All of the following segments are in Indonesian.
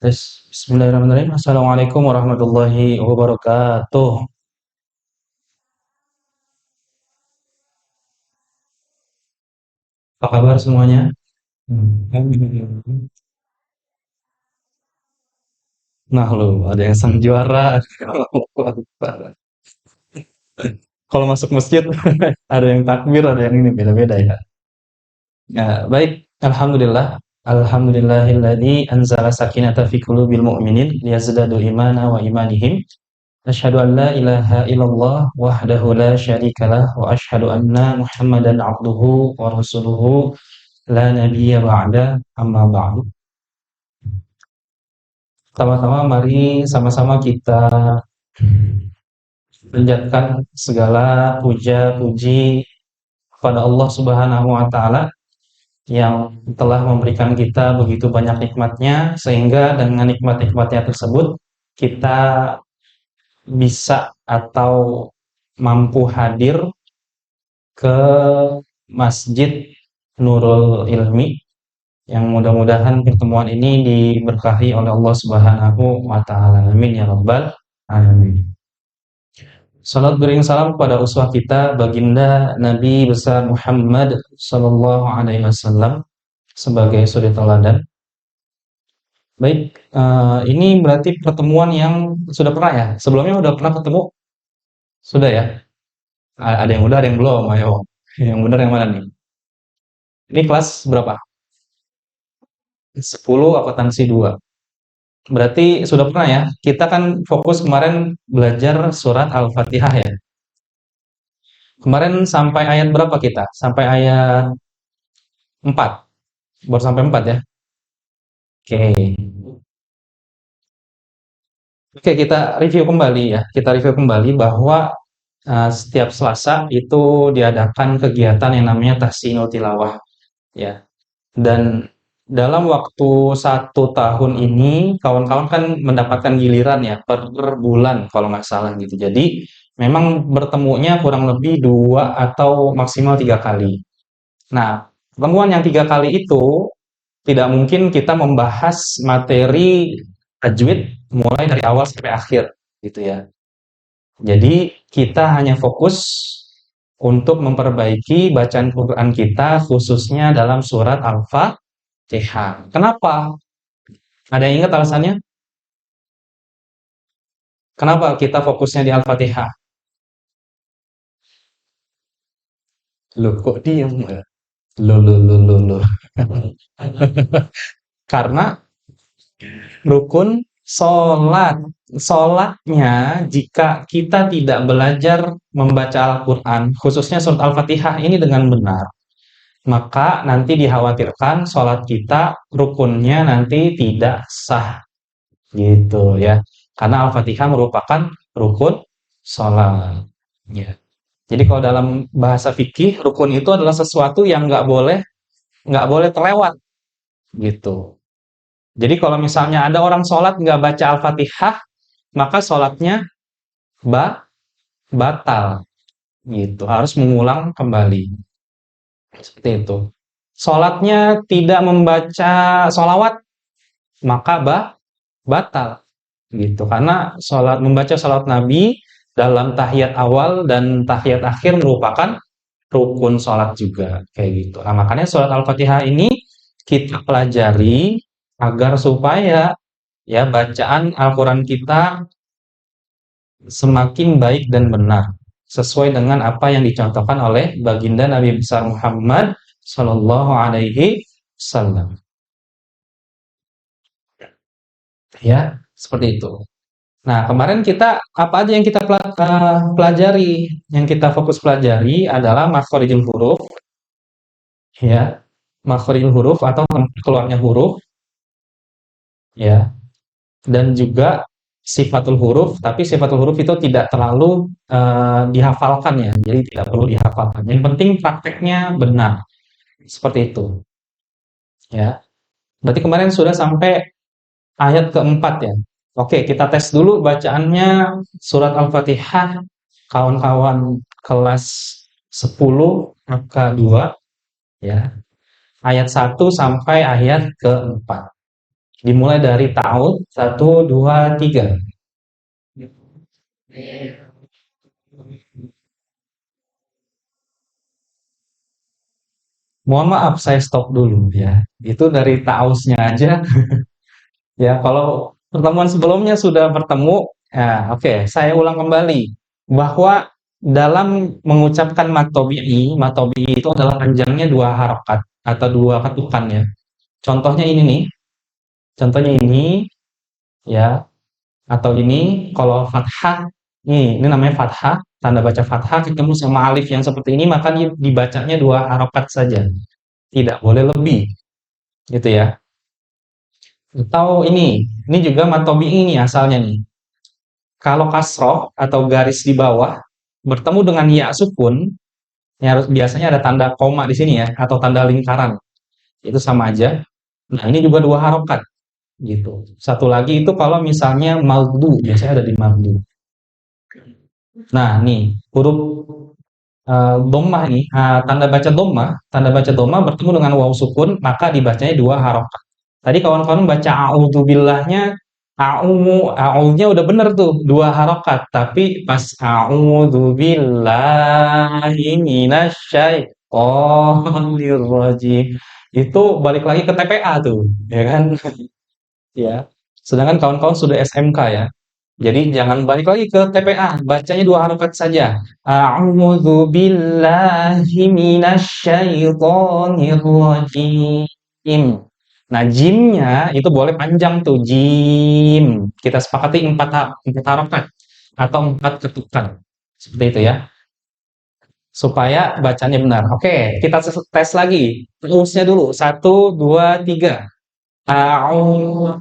Tes. Bismillahirrahmanirrahim. Assalamualaikum warahmatullahi wabarakatuh. Apa kabar semuanya? Nah, lo ada yang sang juara. Kalau masuk masjid ada yang takbir, ada yang ini beda-beda ya. Ya, baik. Alhamdulillah. Alhamdulillahilladzi anzala sakinata fi qulubil mu'minin liyazdadu imana wa imanihim. Asyhadu an la ilaha illallah wahdahu la syarikalah wa asyhadu anna Muhammadan abduhu wa rasuluhu la nabiyya ba'da amma ba'du. Pertama-tama mari sama-sama kita panjatkan segala puja puji kepada Allah Subhanahu wa taala yang telah memberikan kita begitu banyak nikmatnya sehingga dengan nikmat-nikmatnya tersebut kita bisa atau mampu hadir ke Masjid Nurul Ilmi yang mudah-mudahan pertemuan ini diberkahi oleh Allah Subhanahu wa taala. Amin ya rabbal alamin. Salat beriring salam kepada uswah kita baginda Nabi besar Muhammad sallallahu alaihi wasallam sebagai suri teladan. Baik, ini berarti pertemuan yang sudah pernah ya? Sebelumnya udah pernah ketemu? Sudah ya? Ada yang udah, ada yang belum. Ayo, yang benar yang mana nih? Ini kelas berapa? 10 akuntansi 2. Berarti sudah pernah ya? Kita kan fokus kemarin belajar surat Al-Fatihah ya. Kemarin sampai ayat berapa kita? Sampai ayat 4. Baru sampai 4 ya. Oke. Oke, kita review kembali ya. Kita review kembali bahwa setiap Selasa itu diadakan kegiatan yang namanya tahsinul tilawah ya. Dan dalam waktu 1 tahun ini kawan-kawan kan mendapatkan giliran ya per bulan kalau nggak salah gitu. Jadi memang bertemunya kurang lebih 2 atau maksimal 3 kali. Nah, pertemuan yang 3 kali itu tidak mungkin kita membahas materi tajwid mulai dari awal sampai akhir gitu ya. Jadi kita hanya fokus untuk memperbaiki bacaan Quran kita khususnya dalam surat Al-Fatihah. Kenapa? Ada yang ingat alasannya? Kenapa kita fokusnya di Al-Fatihah? Loh, kok diem ya? Loh, loh, loh, loh, loh. Karena rukun sholat. Sholatnya jika kita tidak belajar membaca Al-Quran, khususnya surat Al-Fatihah ini dengan benar, maka nanti dikhawatirkan sholat kita rukunnya nanti tidak sah gitu ya. Karena Al-Fatihah merupakan rukun sholat. Ya. Jadi kalau dalam bahasa fikih, rukun itu adalah sesuatu yang nggak boleh terlewat gitu. Jadi kalau misalnya ada orang sholat nggak baca Al-Fatihah, maka sholatnya ba batal gitu. Harus mengulang kembali. Seperti itu. Sholatnya tidak membaca sholawat, maka batal gitu. Karena membaca sholawat Nabi dalam tahiyat awal dan tahiyat akhir merupakan rukun sholat juga kayak gitu. Nah, makanya sholat Al-Fatihah ini kita pelajari agar supaya ya bacaan Al-Quran kita semakin baik dan benar sesuai dengan apa yang dicontohkan oleh baginda Nabi besar Muhammad Shallallahu Alaihi Wasallam. Ya, seperti itu. Nah, kemarin kita apa aja yang kita pelajari? Yang kita fokus pelajari adalah makhorijul huruf, ya, makhorijul huruf atau tempat keluarnya huruf, ya, dan juga sifatul huruf. Tapi sifatul huruf itu tidak terlalu dihafalkan ya, jadi tidak perlu dihafalkan. Yang penting prakteknya benar, seperti itu, ya. Berarti kemarin sudah sampai ayat keempat ya. Oke, kita tes dulu bacaannya surat Al-Fatihah kawan-kawan kelas 10 angka 2 ya. Ayat 1 sampai ayat keempat. Dimulai dari ta'ud, satu, dua, tiga. Mohon maaf, saya stop dulu ya. Itu dari ta'awusnya aja. Ya, kalau pertemuan sebelumnya sudah bertemu, ya oke, saya ulang kembali bahwa dalam mengucapkan matobi'i itu adalah panjangnya dua harokat atau dua ketukan ya. Contohnya ini nih, contohnya ini ya, atau ini kalau fathah, ini namanya fathah, tanda baca fathah ketemu sama alif yang seperti ini maka dibacanya dua harokat saja, tidak boleh lebih, gitu ya. Atau ini juga matobi'i ini asalnya nih. Kalau kasroh atau garis di bawah bertemu dengan ya sukun, ya harus biasanya ada tanda koma di sini ya, atau tanda lingkaran. Itu sama aja. Nah, ini juga dua harokat gitu. Satu lagi itu kalau misalnya maldu, biasanya ada di maldu. Nah, nih huruf dhammah nih, tanda baca dhammah bertemu dengan waw sukun, maka dibacanya dua harokat. Tadi kawan-kawan baca a'udzubillahnya, a'u-nya udah bener tuh, dua harokat. Tapi pas a'udzubillahi minasyaitonir rajim, itu balik lagi ke TPA tuh, ya kan? Ya. Sedangkan kawan-kawan sudah SMK ya. Jadi jangan balik lagi ke TPA, bacanya dua harokat saja. A'udzu billahi minasyaitonir rajim. Nah, jimnya itu boleh panjang tuh, jim. Kita sepakati empat harokat atau empat ketukan. Seperti itu ya, supaya bacanya benar. Oke, kita tes lagi. Terusnya dulu. Satu, dua, tiga. A'udzu.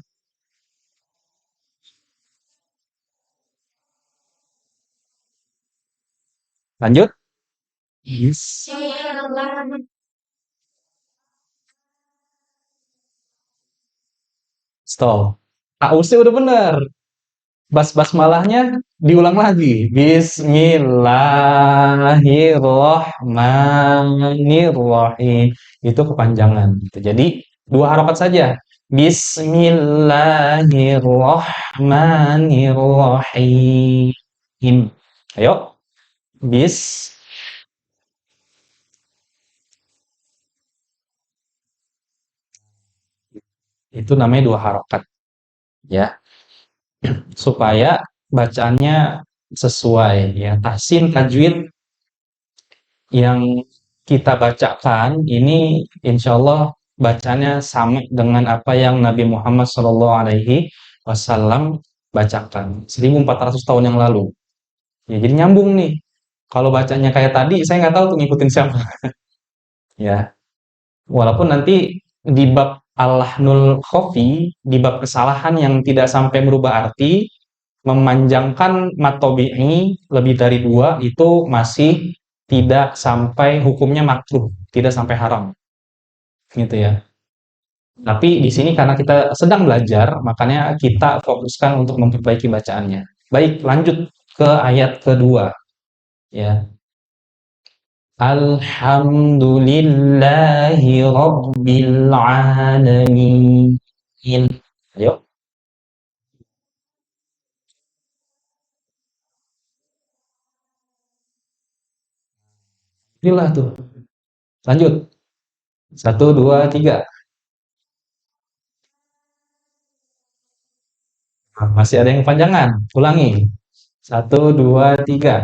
Lanjut. Yes. Stop. Ausnya udah bener. Basmalahnya diulang lagi. Bismillahirrahmanirrahim. Itu kepanjangan gitu. Jadi dua harokat saja. Bismillahirrahmanirrahim. Ayo, bis itu namanya dua harokat ya, supaya bacaannya sesuai ya. Tahsin tajwid yang kita bacakan ini insya Allah bacanya sama dengan apa yang Nabi Muhammad SAW bacakan 1400 tahun yang lalu. Ya, jadi nyambung nih. Kalau bacanya kayak tadi, saya nggak tahu tuh ngikutin siapa. Ya, walaupun nanti di bab al-lahnul khofi, di bab kesalahan yang tidak sampai merubah arti, memanjangkan matobi'i lebih dari dua itu masih tidak sampai hukumnya makruh, tidak sampai haram, gitu ya. Tapi di sini karena kita sedang belajar, makanya kita fokuskan untuk memperbaiki bacaannya. Baik, lanjut ke ayat kedua, ya. Alhamdulillahi Rabbil Alamin. Ayo, inilah tuh. Lanjut. Satu, dua, tiga. Nah, masih ada yang kepanjangan. Ulangi. Satu, dua, tiga.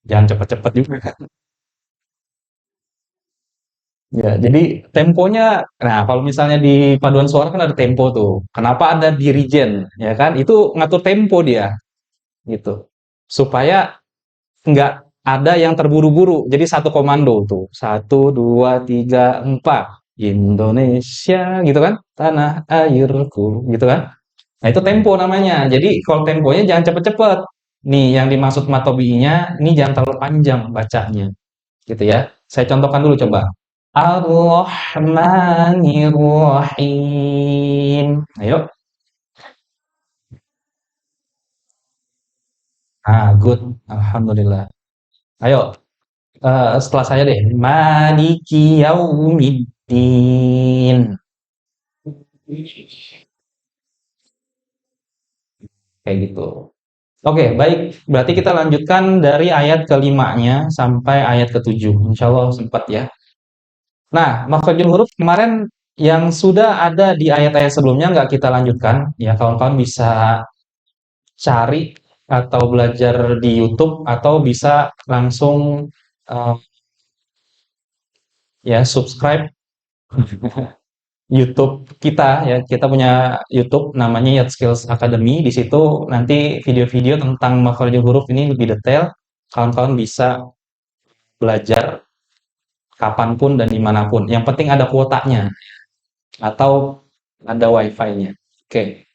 Jangan cepat-cepat juga. Ya, jadi temponya, nah kalau misalnya di paduan suara kan ada tempo tuh. Kenapa ada dirijen, ya kan? Itu ngatur tempo dia, gitu. Supaya nggak ada yang terburu-buru. Jadi satu komando tuh. Satu, dua, tiga, empat. Indonesia, gitu kan? Tanah airku, gitu kan? Nah, itu tempo namanya. Jadi kalau temponya jangan cepet-cepet. Nih, yang dimaksud matobi'nya, ini jangan terlalu panjang bacanya. Gitu ya. Saya contohkan dulu coba. Ar-Rahmanir-Rahim. Ayo. Ah, good. Alhamdulillah. Ayo, setelah saya deh. Maliki yaumiddin. Tin. Kayak gitu. Oke, baik. Berarti kita lanjutkan dari ayat kelimanya sampai ayat ketujuh. Insya Allah sempat ya. Nah, makhrajul huruf kemarin yang sudah ada di ayat-ayat sebelumnya nggak kita lanjutkan. Ya, kawan-kawan bisa cari atau belajar di YouTube atau bisa langsung eh, ya subscribe YouTube kita ya. Kita punya YouTube namanya Yat Skills Academy. Di situ nanti video-video tentang makhrajul huruf ini lebih detail. Kawan-kawan bisa belajar kapanpun dan dimanapun. Yang penting ada kuotanya atau ada wifi-nya. Oke.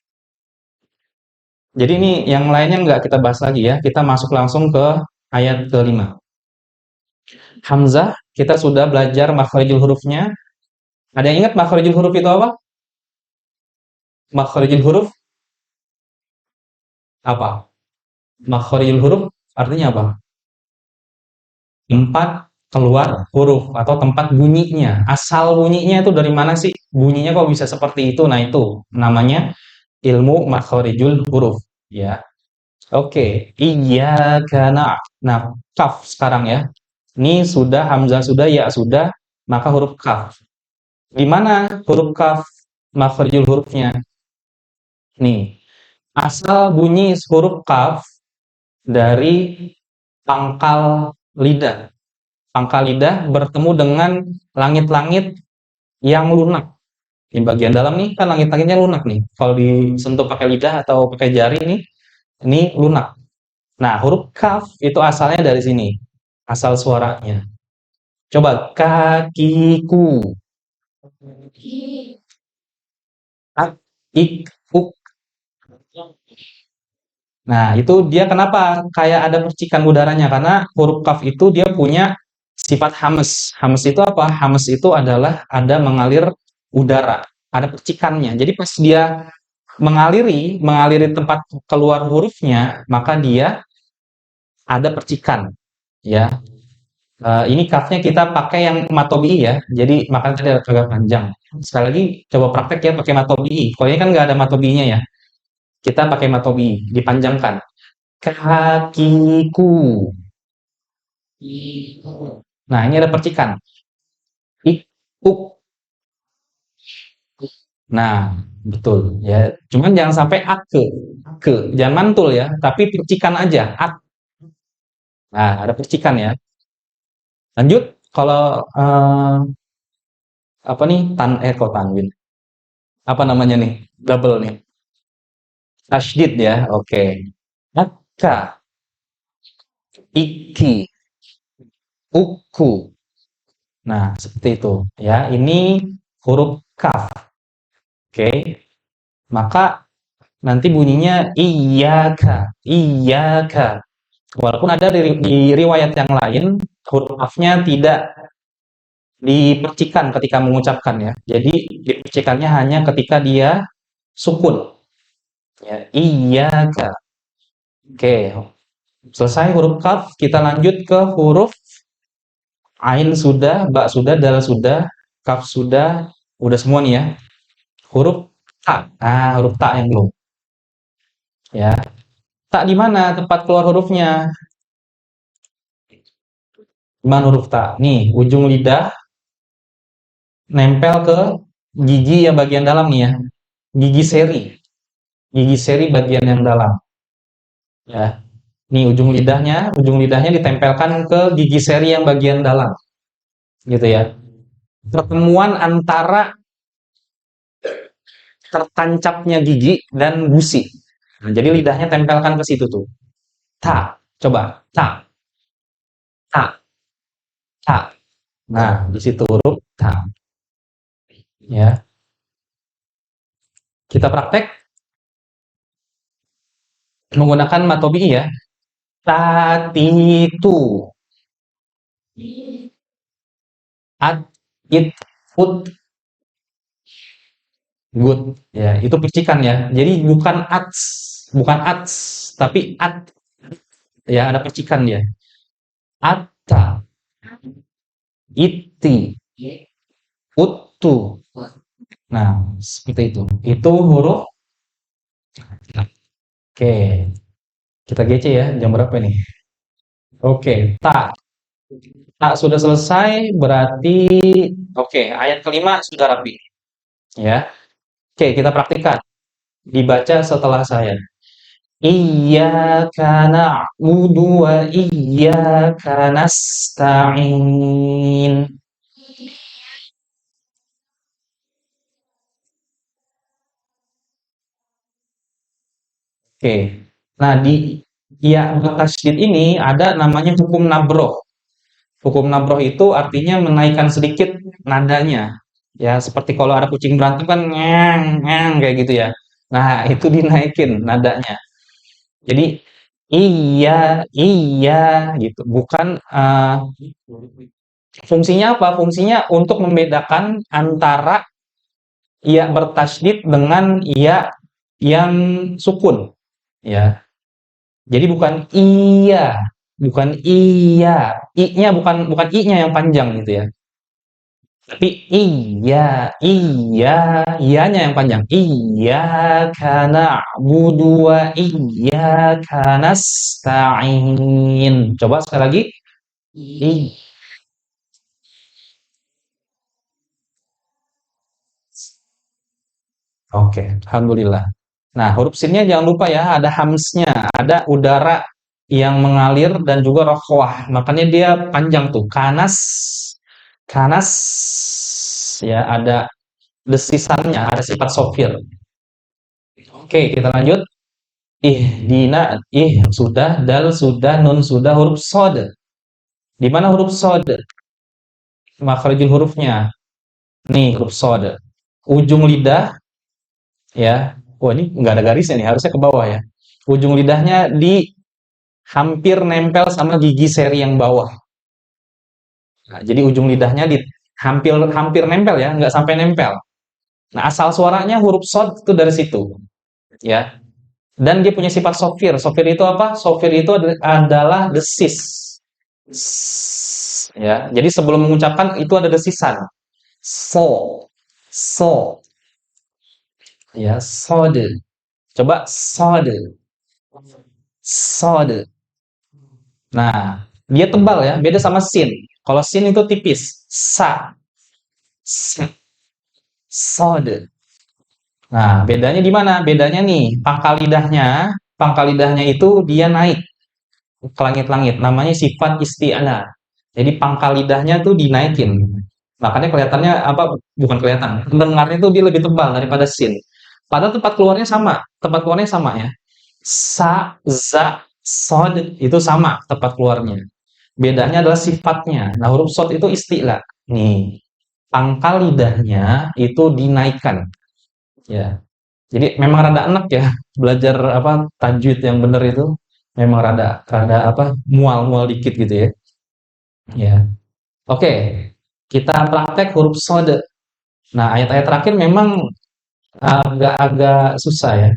Jadi ini yang lainnya nggak kita bahas lagi ya. Kita masuk langsung ke ayat kelima. Hamzah, kita sudah belajar makharijul hurufnya. Ada yang ingat makharijul huruf itu apa? Makharijul huruf apa? Makharijul huruf artinya apa? Tempat keluar huruf atau tempat bunyinya. Asal bunyinya itu dari mana sih? Bunyinya kok bisa seperti itu? Nah, itu namanya ilmu makharijul huruf ya. Oke, iyyaka nah, kaf sekarang ya. Ini sudah hamzah sudah ya sudah, maka huruf kaf. Di mana huruf kaf makharijul hurufnya? Nih, asal bunyi huruf kaf dari pangkal lidah. Pangkal lidah bertemu dengan langit-langit yang lunak. Di bagian dalam nih kan langit-langitnya lunak nih. Kalau disentuh pakai lidah atau pakai jari nih, ini lunak. Nah, huruf kaf itu asalnya dari sini. Asal suaranya. Coba kakiku. Ak, ik, uk. Nah, itu dia kenapa kayak ada percikan udaranya? Karena huruf kaf itu dia punya sifat hames. Hames itu apa? Hames itu adalah ada mengalir udara, ada percikannya. Jadi pas dia mengaliri tempat keluar hurufnya, maka dia ada percikan, ya. Ini kafnya kita pakai yang matobi ya, jadi makanya tadi agak panjang. Sekali lagi coba praktek ya pakai matobi. Kalau ini kan nggak ada matobinya ya, kita pakai matobi, dipanjangkan. Kakiku. Nah, ini ada percikan. Ik, uk. Nah, betul ya. Cuman jangan sampai ake, jangan mantul ya, tapi percikan aja. Ak. Nah, ada percikan ya. Lanjut, kalau apa nih kok tanwin? Apa namanya nih? Double nih. Tasydid ya. Oke. Akka, iki, uku. Nah, seperti itu ya. Ini huruf kaf. Oke. Maka nanti bunyinya iyaka, iyaka. Walaupun ada di riwayat yang lain huruf kafnya tidak dipercikan ketika mengucapkan ya. Jadi dipercikannya hanya ketika dia sukun. Ya, iyaka. Oke, selesai huruf kaf, kita lanjut ke huruf ain sudah, ba sudah, dal sudah, kaf sudah, udah semua nih ya. Huruf ta. Nah, huruf ta yang belum. Ya. Ta di mana tempat keluar hurufnya? Di mana huruf ta? Nih, ujung lidah nempel ke gigi yang bagian dalam nih ya. Gigi seri. Gigi seri bagian yang dalam. Ya. Nih ujung lidahnya ditempelkan ke gigi seri yang bagian dalam. Gitu ya. Pertemuan antara tertancapnya gigi dan gusi. Nah, jadi lidahnya tempelkan ke situ tuh. Ta, coba. Ta, ta, ta. Nah, di situ huruf ta. Ya. Kita praktek menggunakan matobi ya. Tatitu. At, it, put, good. Ya, itu percikan ya. Jadi bukan ats, tapi at. Ya, ada percikan dia. Atta, iti, ut, seperti itu. Itu huruf. Oke, kita GC ya. Jam berapa nih? Oke, ta. Ta sudah selesai, berarti oke, ayat kelima sudah rapi. Ya. Oke, kita praktikkan. Dibaca setelah saya. Iyyaka na'budu wa iyyaka nasta'in. Oke. Nah, di ya tasydid ini ada namanya hukum nabroh. Hukum nabroh itu artinya menaikkan sedikit nadanya. Ya, seperti kalau ada kucing berantem kan ngeng, ngeng kayak gitu ya. Nah, itu dinaikin nadanya. Jadi iya, iya gitu. Bukan fungsinya apa? Fungsinya untuk membedakan antara iya bertasydid dengan iya yang sukun, ya. Jadi bukan iya, bukan iya, i-nya bukan i-nya yang panjang gitu ya. Tapi iya, iya, iyanya yang panjang. Iyyaka na'budu wa iyyaka nasta'in. Coba sekali lagi. I. Oke, alhamdulillah. Nah, huruf sinnya jangan lupa ya, ada hamsnya, ada udara yang mengalir dan juga rokhwah. Makanya dia panjang tuh. Kanas, kanas, ya ada desisannya, ada sifat sofir. Oke, kita lanjut. Dina, sudah, dal sudah, nun sudah, huruf sod. Di mana huruf sod? Makhrajul hurufnya. Nih, huruf sod. Ujung lidah, ya. Wah, ini nggak ada garisnya nih, harusnya ke bawah ya. Ujung lidahnya di hampir nempel sama gigi seri yang bawah. Nah, jadi ujung lidahnya di hampir hampir nempel ya, nggak sampai nempel. Nah, asal suaranya huruf sod itu dari situ, ya. Dan dia punya sifat sofir. Sofir itu apa? Sofir itu adalah desis. Ya, jadi sebelum mengucapkan itu ada desisan. So, so, ya, sode. Coba sode, sode. Nah, dia tebal ya, beda sama sin. Kalau sin itu tipis. Sa, sode. Nah, bedanya di mana? Bedanya nih, pangkal lidahnya itu dia naik ke langit-langit. Namanya sifat isti'la. Jadi pangkal lidahnya tuh dinaikin. Makanya kelihatannya apa? Bukan kelihatan. Dengarnya tuh dia lebih tebal daripada sin. Padahal tempat keluarnya sama ya. Sa, za, sod itu sama tempat keluarnya. Bedanya adalah sifatnya. Nah, huruf sod itu isti'la. Nih, pangkal lidahnya itu dinaikkan. Ya, jadi memang rada enak ya belajar apa tajwid yang bener itu. Memang rada rada apa mual-mual dikit gitu ya. Ya. Oke. Kita praktek huruf shode. Nah, ayat-ayat terakhir memang agak-agak susah ya.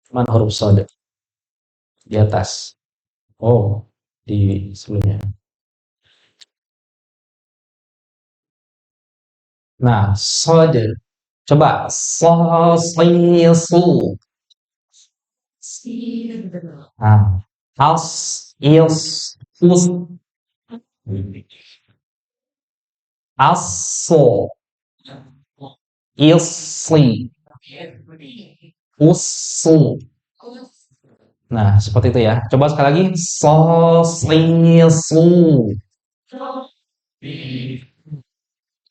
Mana huruf shode di atas? Oh, di sebelumnya. Nah, shode. Coba so si su. Nah, as is us aso ilsi usu. Nah, seperti itu ya. Coba sekali lagi. So, si, su.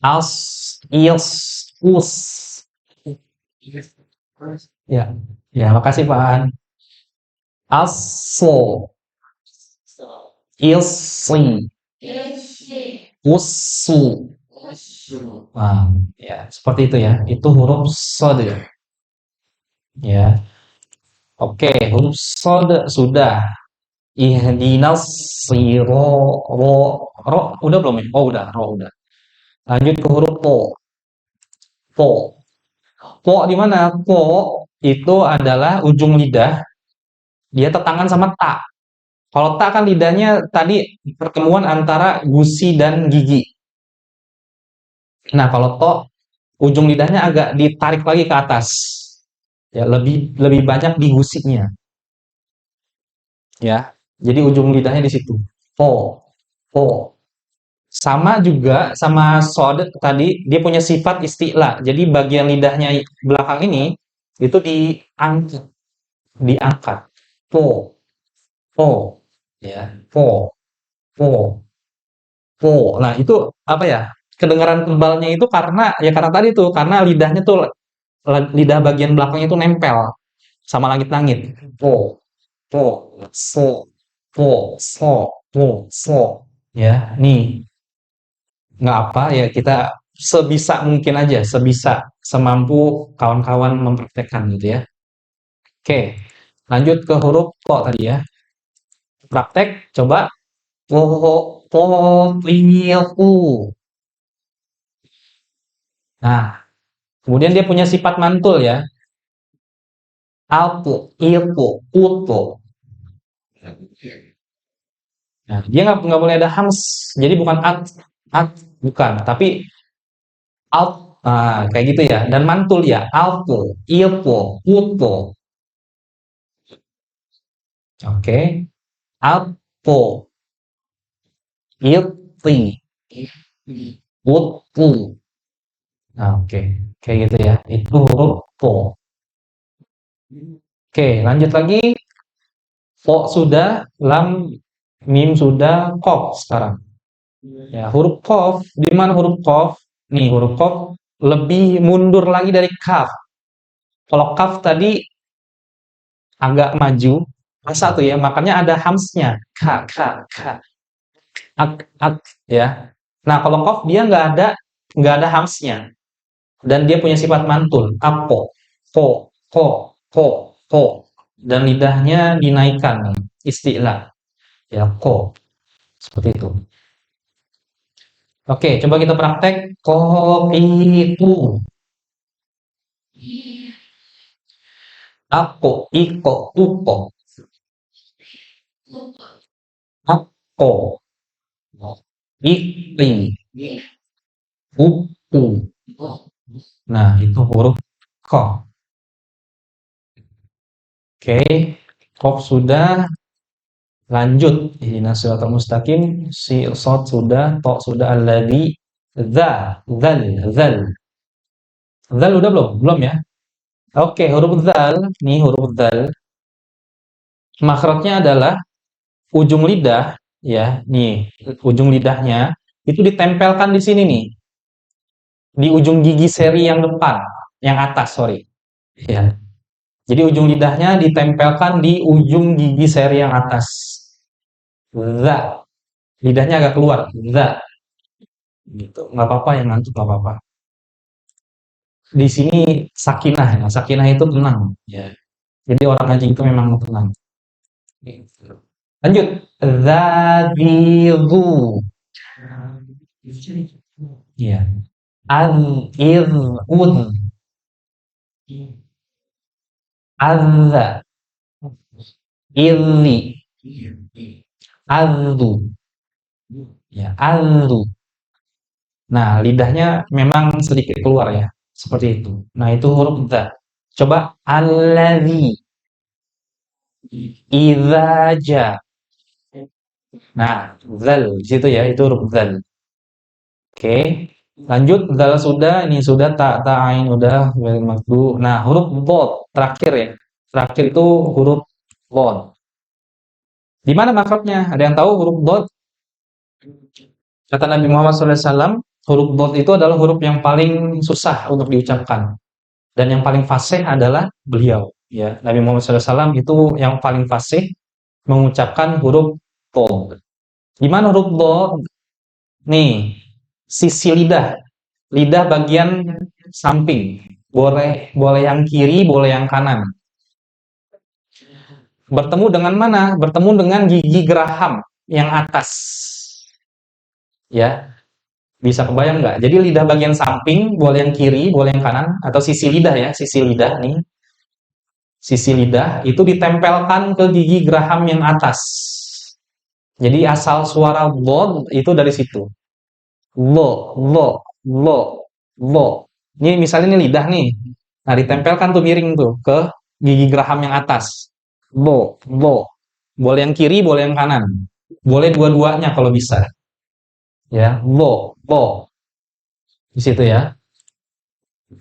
As, is, us. Ya, ya, makasih Pak An. Aso, ilsi, usu. Nah, ya, seperti itu ya. Itu huruf sod ya. Ya. Oke, huruf sod sudah. Ihdinas siro ro ro udah belum ya? Oh udah, ro udah. Lanjut ke huruf po. Po. Po di mana? Po itu adalah ujung lidah, dia tetangan sama ta. Kalau ta kan lidahnya tadi pertemuan antara gusi dan gigi. Nah, kalau to ujung lidahnya agak ditarik lagi ke atas. Ya, lebih lebih banyak di gusinya, ya. Jadi ujung lidahnya di situ. Po, po. Sama juga sama sod tadi, dia punya sifat isti'la. Jadi bagian lidahnya belakang ini itu diangkat, diangkat. Po, po, ya, po, po, po. Nah, itu apa ya? Kedengaran tebalnya itu karena tadi tuh, karena lidahnya tuh lidah bagian belakangnya itu nempel sama langit-langit. Po, po, so, po, so, po, so. Ya, nih nggak apa ya, kita sebisa mungkin aja, semampu kawan-kawan mempraktekkan gitu ya. Oke, lanjut ke huruf ko tadi ya. Praktek, coba po po u. Nah, kemudian dia punya sifat mantul ya. Alpu, ilpu, utu. Nah, dia nggak boleh ada hams. Jadi bukan at, bukan, tapi alt. Nah, kayak gitu ya. Dan mantul ya. Alpu, ilpu, utu. Oke. Alpu, ilti, utu. Nah, oke. Kayak gitu ya. Itu huruf po. Oke, lanjut lagi. Po sudah, lam, mim sudah, kof sekarang. Ya, huruf kof. Di mana huruf kof? Nih, huruf kof lebih mundur lagi dari kaf. Kalau kaf tadi agak maju, masa tuh ya, makanya ada hamsnya. Ka, ak, ya. Nah, kalau kof dia nggak ada hamsnya. Dan dia punya sifat mantul. Apo, ko. Dan lidahnya dinaikkan, istilah. Ya, ko. Seperti itu. Oke, coba kita praktek. Ko, itu. Apo, iko, upo. Ako, ikti, upu. Nah, itu huruf ko. Oke, kof sudah. Lanjut. Ihdinas siratal mustaqim. Si sod sudah, to sudah, alladzi, dza, zal. Zal udah belum? Belum ya? Oke, huruf zal. Nih huruf zal. Makhrajnya adalah ujung lidah, ya. Nih, ujung lidahnya itu ditempelkan di sini nih, di ujung gigi seri yang depan, yang atas, sorry. Ya. Jadi ujung lidahnya ditempelkan di ujung gigi seri yang atas. Za. Lidahnya agak keluar. Za. Gitu. Nggak apa-apa yang ngantuk, nggak apa-apa. Di sini sakinah ya. Sakinah itu tenang. Ya. Jadi orang ngaji itu memang tenang. Gitu. Lanjut. Zabiru. Ya. Al-irun. Azza. Irri. Azu. Ya. Azu. Nah, lidahnya memang sedikit keluar ya. Seperti itu. Nah, itu huruf dha. Coba allazi. Idza. Nah, zal di situ ya, itu huruf zal. Oke. Lanjut, zal sudah, ini sudah, ta ain udah, wal makdu. Nah, huruf dhad terakhir ya. Terakhir itu huruf dhad. Di mana makrotnya? Ada yang tahu huruf dhad? Kata Nabi Muhammad SAW, huruf dhad itu adalah huruf yang paling susah untuk diucapkan. Dan yang paling fasih adalah beliau. Ya, Nabi Muhammad SAW itu yang paling fasih mengucapkan huruf dhad. Di mana huruf dhad? Nih, sisi lidah, lidah bagian samping. Boleh boleh yang kiri, boleh yang kanan. Bertemu dengan mana? Bertemu dengan gigi geraham yang atas. Ya, bisa kebayang nggak? Jadi lidah bagian samping, boleh yang kiri, boleh yang kanan, atau sisi lidah ya, sisi lidah nih. Sisi lidah itu ditempelkan ke gigi geraham yang atas. Jadi asal suara dhad itu dari situ. Lo, lo, lo, lo. Ini misalnya ini lidah nih. Nah, ditempelkan tuh miring tuh ke gigi geraham yang atas. Bo. Boleh yang kiri, boleh yang kanan. Boleh dua-duanya kalau bisa. Ya, bo. Di situ ya.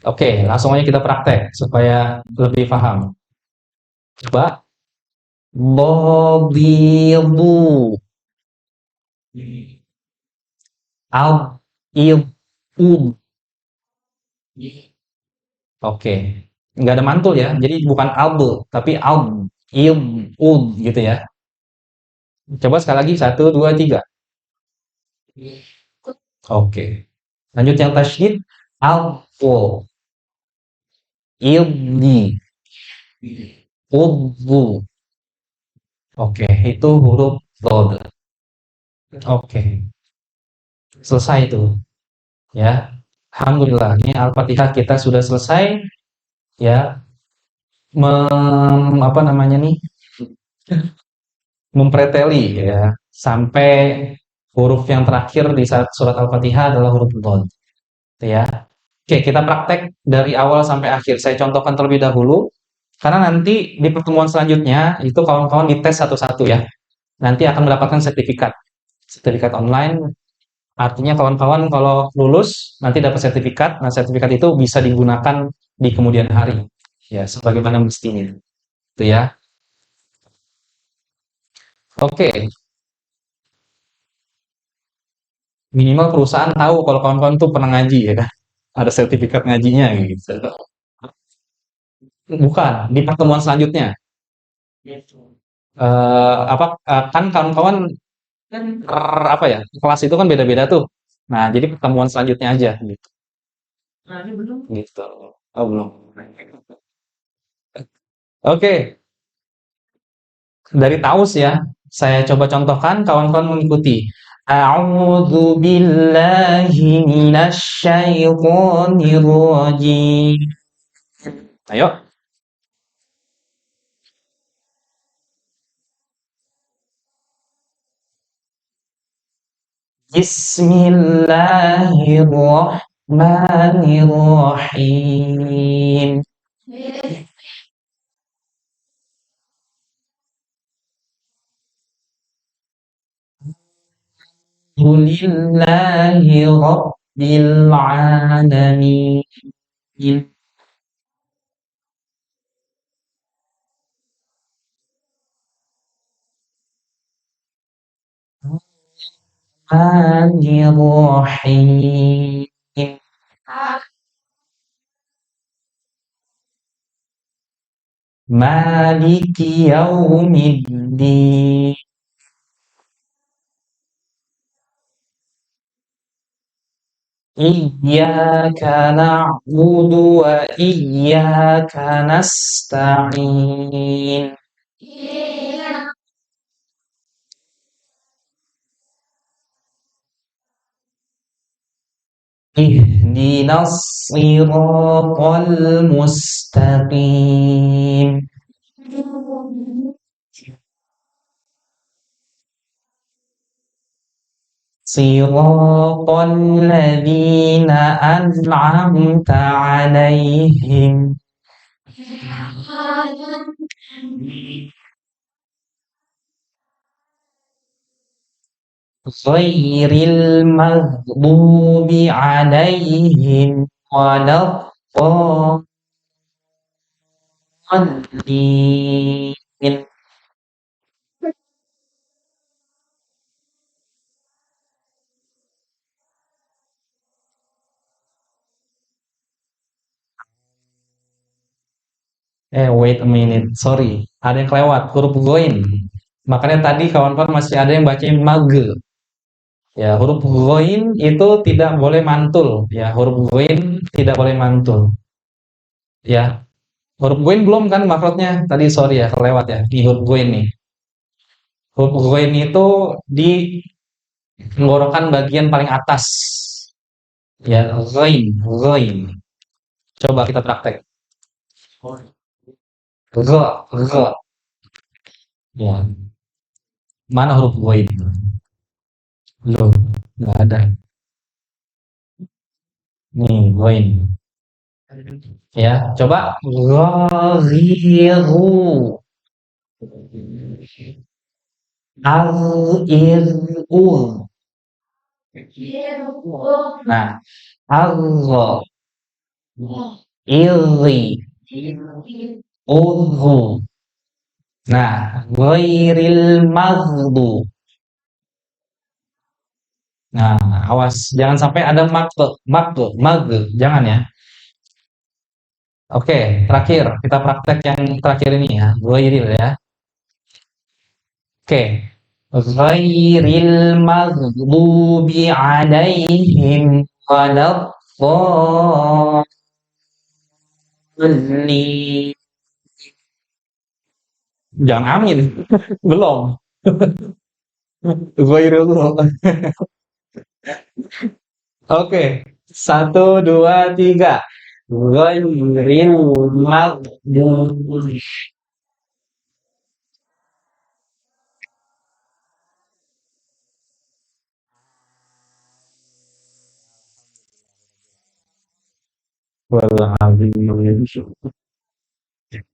Oke, langsung aja kita praktek supaya lebih paham. Coba. Bobibu. Al. Il. Ud. Oke. Nggak ada mantul ya. Jadi bukan albu, tapi alb. Il. Ud gitu ya. Coba sekali lagi. Satu, dua, tiga. Oke. Lanjut yang tasydid. Alfu. Ildi. Udbu. Oke, itu huruf dod. Oke, selesai itu ya. Alhamdulillah, ini Al-Fatihah kita sudah selesai ya. Apa namanya nih? Mempreteli ya sampai huruf yang terakhir di saat surat Al-Fatihah adalah huruf dod. Gitu ya. Oke, kita praktek dari awal sampai akhir. Saya contohkan terlebih dahulu karena nanti di pertemuan selanjutnya itu kawan-kawan dites satu-satu ya. Nanti akan mendapatkan sertifikat. Sertifikat online. Artinya kawan-kawan kalau lulus nanti dapat sertifikat. Nah, sertifikat itu bisa digunakan di kemudian hari. Ya, sebagaimana mestinya. Itu ya. Oke, minimal perusahaan tahu kalau kawan-kawan tuh pernah ngaji ya kan. Ada sertifikat ngajinya gitu. Bukan, di pertemuan selanjutnya. Apa kan kawan-kawan apa ya? Kelas itu kan beda-beda tuh. Nah, jadi pertemuan selanjutnya aja gitu. Gitu. Oh, belum. Oke, dari Taus ya. Saya coba contohkan, kawan-kawan mengikuti. A'udzu billahi minasy syaithanir rajim. Ayo. Bismillahirrahmanirrahim. Alhamdulillahi rabbil alamin. Rahmanirrahim. Maliki yaumiddin. Iyyaka na'budu wa iyyaka nasta'in. Ihdinas siratal mustaqim. Siratal ladzina an'amta 'alaihim. Ghairil maghdubi 'alaihim waladdallin. Wait a minute, sorry, ada yang kelewat, huruf ghain. Makanya tadi kawan-kawan masih ada yang baca mage. Ya, huruf ghain itu tidak boleh mantul. Ya, huruf ghain tidak boleh mantul. Ya, huruf ghain belum kan makrotnya? Tadi sorry ya, kelewat ya. Di huruf ghain nih. Huruf ghain itu di tenggorokan bagian paling atas. Ya, ghain. Coba kita praktek. Gha. Ya, mana huruf ghain? Loh, nggak ada. Nih, ghain. Ya, coba ghairu al-irul. Nah, al iri urhu. Nah, ghairil maghdub. Nah, awas jangan sampai ada mag, jangan ya. Oke, terakhir kita praktek yang terakhir ini ya, ghairil ya. Oke. Ghairil maghdubi alaihim waladdallin. Jangan amin. Belum. Ghairil. Oke. Satu, dua, tiga. Ghairil maghdubi.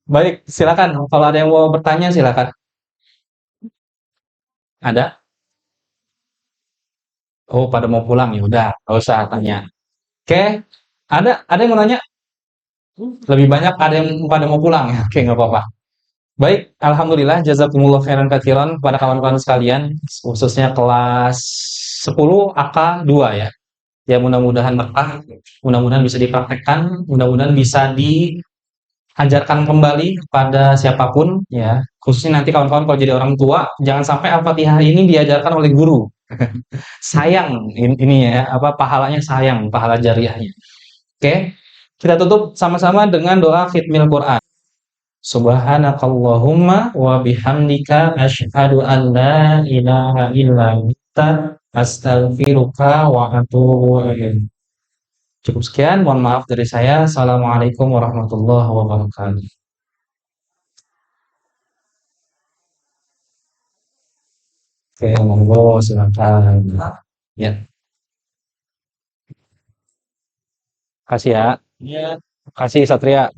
Baik, silakan. Kalau ada yang mau bertanya, silakan. Ada? Oh, pada mau pulang ya udah, nggak usah tanya. Oke, ada yang mau nanya? Lebih banyak ada yang pada mau pulang ya. Oke, nggak apa-apa. Baik, alhamdulillah jazakumullah khairan katsiran pada kawan-kawan sekalian, khususnya kelas 10 AK 2 ya. Ya mudah-mudahan berkah, mudah-mudahan bisa dipraktekkan, mudah-mudahan bisa diajarkan kembali kepada siapapun ya. Khususnya nanti kawan-kawan kalau jadi orang tua, jangan sampai Al-Fatihah ini diajarkan oleh guru. Sayang ini ya, apa pahalanya sayang, pahala jariahnya. Oke, kita tutup sama-sama dengan doa khitmil Quran. Subhanakallahumma wa bihamdika asyhadu an la ilaha illa anta astaghfiruka wa atubu ilaik. Cukup sekian, mohon maaf dari saya. Assalamualaikum warahmatullahi wabarakatuh. Oke, monggo silakan. Ya, kasih ya. Ya, kasih Satria.